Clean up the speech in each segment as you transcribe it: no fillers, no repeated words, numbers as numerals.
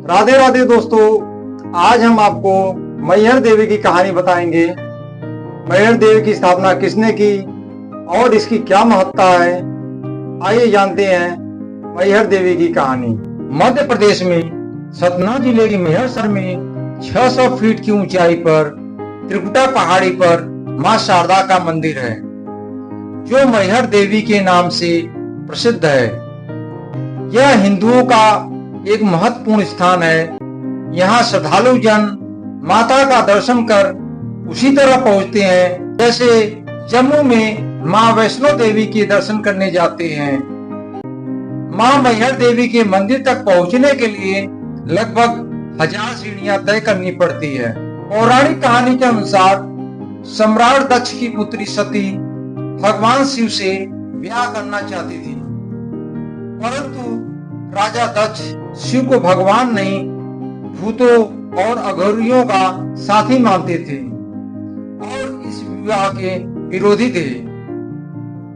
राधे राधे दोस्तों, आज हम आपको मैहर देवी की कहानी बताएंगे। मैहर देवी की स्थापना किसने की और इसकी क्या महत्ता है, आइए जानते हैं मैहर देवी की कहानी। मध्य प्रदेश में सतना जिले के मैहर में 600 फीट की ऊंचाई पर त्रिकुटा पहाड़ी पर मां शारदा का मंदिर है, जो मैहर देवी के नाम से प्रसिद्ध है। यह हिंदुओं का एक महत्वपूर्ण स्थान है। यहाँ श्रद्धालु जन माता का दर्शन कर उसी तरह पहुँचते हैं जैसे जम्मू में मां वैष्णो देवी के दर्शन करने जाते हैं। मां मैहर देवी के मंदिर तक पहुँचने के लिए लगभग 1000 सीढ़ियां तय करनी पड़ती है। पौराणिक कहानी के अनुसार सम्राट दक्ष की पुत्री सती भगवान शिव से ब्याह करना चाहती थी, परंतु राजा दक्ष शिव को भगवान नहीं, भूतों और अघोरियों का साथी मानते थे और इस विवाह के विरोधी थे।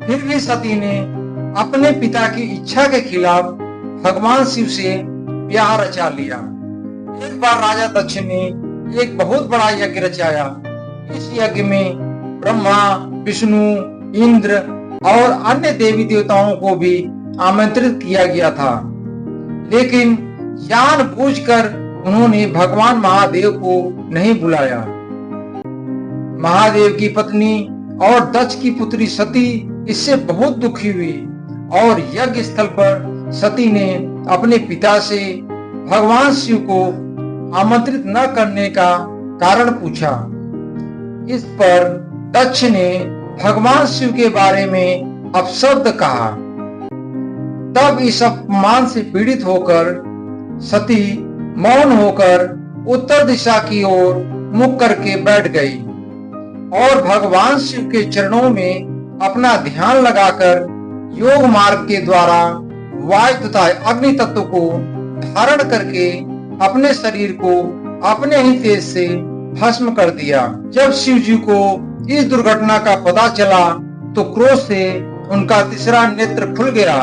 फिर भी सती ने अपने पिता की इच्छा के खिलाफ भगवान शिव से ब्याह रचा लिया। एक बार राजा दक्ष ने एक बहुत बड़ा यज्ञ रचाया। इस यज्ञ में ब्रह्मा, विष्णु, इंद्र और अन्य देवी देवताओं को भी आमंत्रित किया गया था, लेकिन जानबूझकर उन्होंने भगवान महादेव को नहीं बुलाया। महादेव की पत्नी और दक्ष की पुत्री सती इससे बहुत दुखी हुई और यज्ञ स्थल पर सती ने अपने पिता से भगवान शिव को आमंत्रित न करने का कारण पूछा। इस पर दक्ष ने भगवान शिव के बारे में अपशब्द कहा। तब इस अपमान से पीड़ित होकर सती मौन होकर उत्तर दिशा की ओर मुख करके बैठ गई और भगवान शिव के चरणों में अपना ध्यान लगाकर योग मार्ग के द्वारा वायु तथा अग्नि तत्व को धारण करके अपने शरीर को अपने ही तेज से भस्म कर दिया। जब शिव जी को इस दुर्घटना का पता चला तो क्रोध से उनका तीसरा नेत्र खुल गया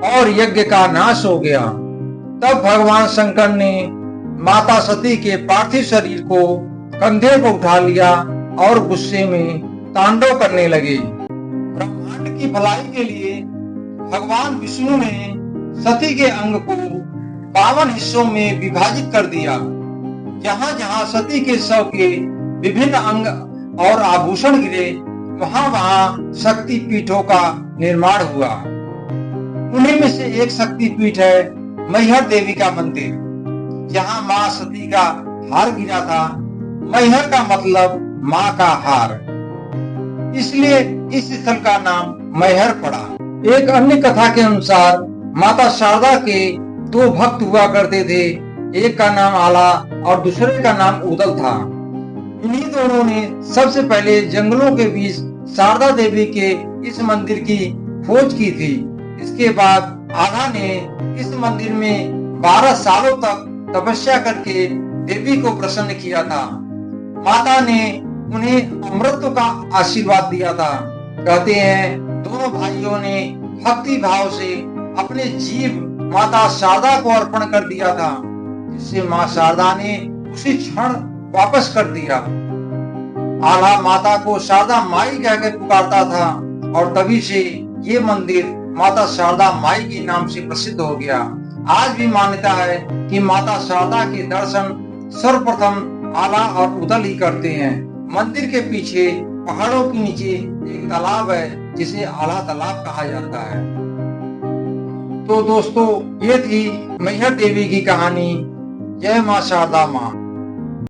और यज्ञ का नाश हो गया। तब भगवान शंकर ने माता सती के पार्थिव शरीर को कंधे पर उठा लिया और गुस्से में तांडव करने लगे। ब्रह्मांड की भलाई के लिए भगवान विष्णु ने सती के अंग को 52 हिस्सों में विभाजित कर दिया। जहां जहां सती के शव के विभिन्न अंग और आभूषण गिरे, वहां वहां शक्ति पीठों का निर्माण हुआ। उन्हीं में से एक शक्ति पीठ है मैहर देवी का मंदिर, जहां मां सती का हार गिरा था। मैहर का मतलब मां का हार, इसलिए इस स्थल का नाम मैहर पड़ा। एक अन्य कथा के अनुसार माता शारदा के 2 भक्त हुआ करते थे। एक का नाम आला और दूसरे का नाम उदल था। इन्हीं दोनों ने सबसे पहले जंगलों के बीच शारदा देवी के इस मंदिर की खोज की थी। इसके बाद आला ने इस मंदिर में 12 सालों तक तपस्या करके देवी को प्रसन्न किया था। माता ने उन्हें अमृत का आशीर्वाद दिया था। कहते हैं दोनों भाइयों ने भक्ति भाव से अपने जीव माता शारदा को अर्पण कर दिया था, जिससे मां शारदा ने उसी क्षण वापस कर दिया। आला माता को शारदा माई कहकर पुकारता था और तभी से ये मंदिर माता शारदा माई के नाम से प्रसिद्ध हो गया। आज भी मान्यता है कि माता शारदा के दर्शन सर्वप्रथम आला और उदल ही करते हैं। मंदिर के पीछे पहाड़ों के नीचे एक तालाब है, जिसे आला तालाब कहा जाता है। तो दोस्तों, ये थी मैहर देवी की कहानी। जय मां शारदा मां।